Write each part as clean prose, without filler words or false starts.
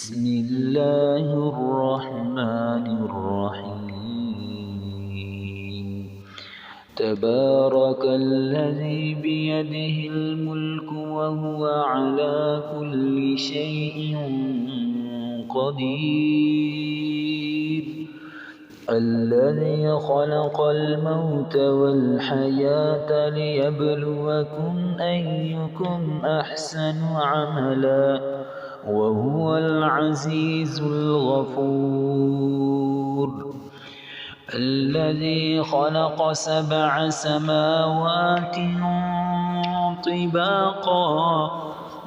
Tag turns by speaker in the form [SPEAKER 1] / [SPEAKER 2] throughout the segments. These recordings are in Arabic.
[SPEAKER 1] بسم الله الرحمن الرحيم تبارك الذي بيده الملك وهو على كل شيء قدير الذي خلق الموت والحياة ليبلوكم أيكم أحسن عملا وهو العزيز الغفور الذي خلق 7 سماوات طباقا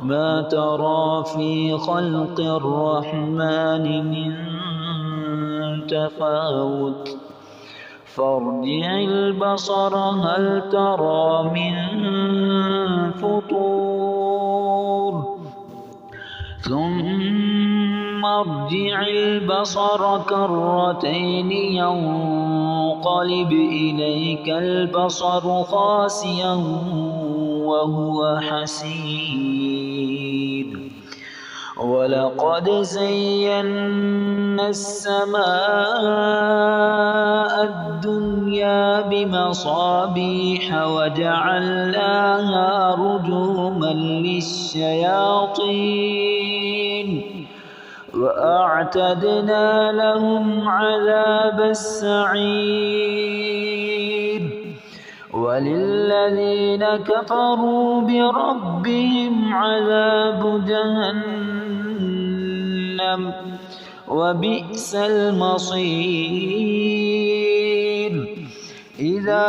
[SPEAKER 1] ما ترى في خلق الرحمن من تفاوت فارجع البصر هل ترى من فطور ثم ارجع البصر كرتين ينقلب إليك البصر خاسئا وهو حسير ولقد زينا السماء الدنيا بمصابيح وجعلناها رجوما للشياطين وأعتدنا لهم عذاب السعير وللذين كفروا بربهم عذاب جهنم وبئس المصير إذا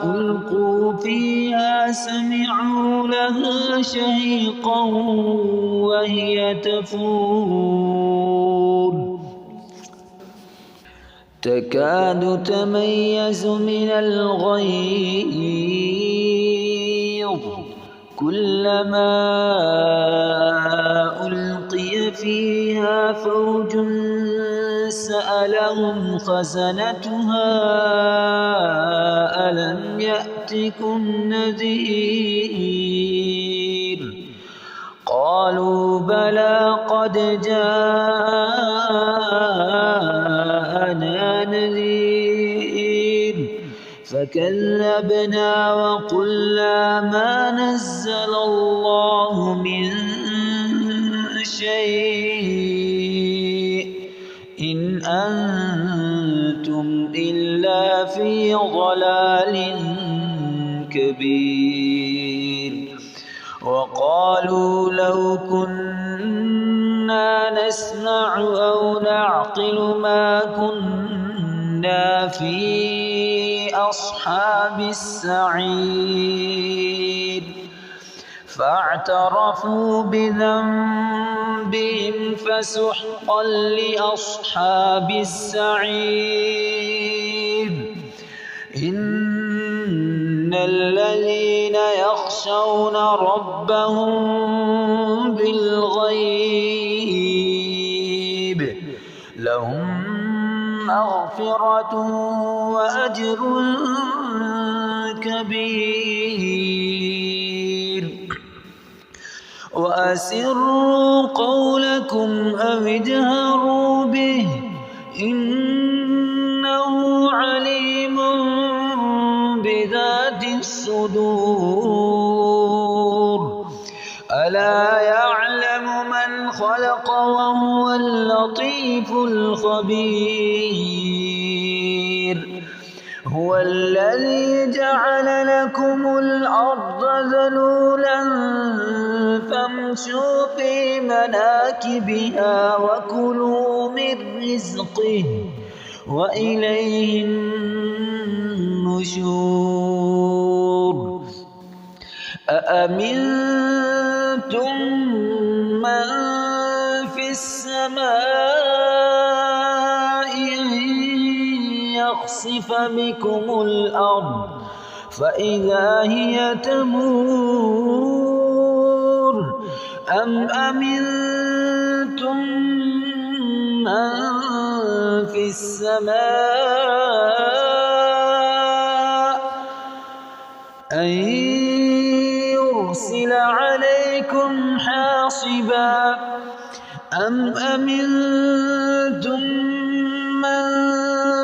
[SPEAKER 1] ألقوا فيها سمعوا لها شهيقا وهي تفور تكاد تميز من الغيظ كلما ألقي فيها فوج سألهم خزنتها ألم يأتكم نذير قالوا بلى قد جاءنا نذير فكذبنا وقلنا ما نزل الله من شيء إن أنتم إلا في ضلال كبير وقالوا لو كنا نسمع أو نعقل ما كنا في أصحاب السعير فاعترفوا بذنبهم فسحقا لأصحاب السعير إن الذين يخشون ربهم بالغيب لهم مغفرة وأجر كبير وأسروا قولكم أو اجهروا به إنه عليم بذات الصدور ألا يعلم من خلق وهو اللطيف الخبير هو الذي جعل لكم الأرض ذلولا فامشوا في مناكبها وكلوا من رزقه وإليه النشور أأمنتم من في السماء أن يخسف بكم الأرض فإذا هي تمور أم أمنتم من في السماء أن يرسل عليكم حاصبا أم أمنتم من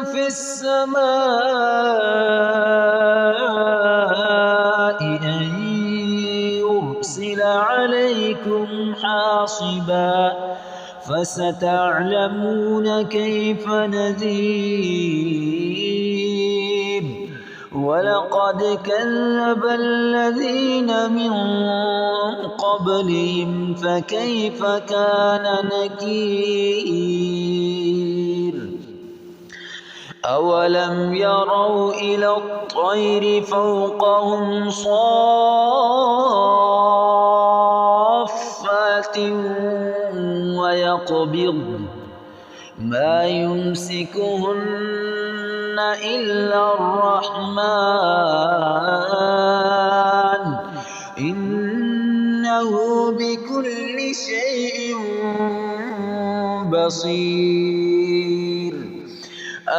[SPEAKER 1] في السماء أن يرسل عليكم حاصبا فستعلمون كيف نذير ولقد كذب الذين من قبلهم فكيف كان نكير أولم يروا إلى الطير فوقهم صافات ويقبضن ما يمسكهن إلا الرحمن إنه بكل شيء بصير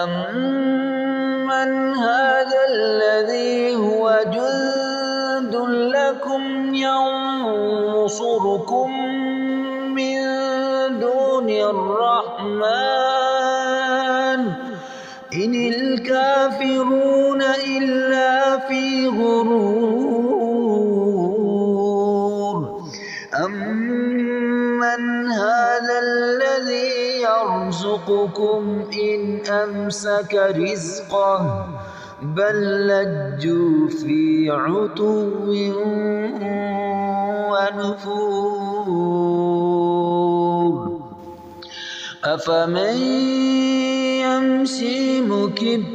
[SPEAKER 1] أمن هذا الذي هو جند لكم ينصركم من دون الرحمن إن الكافرون إلا في غرور أمن هذا الذي يرزقكم إن أمسك رزقه بل لجوا في عتو ونفور أفمن يمشي مكبا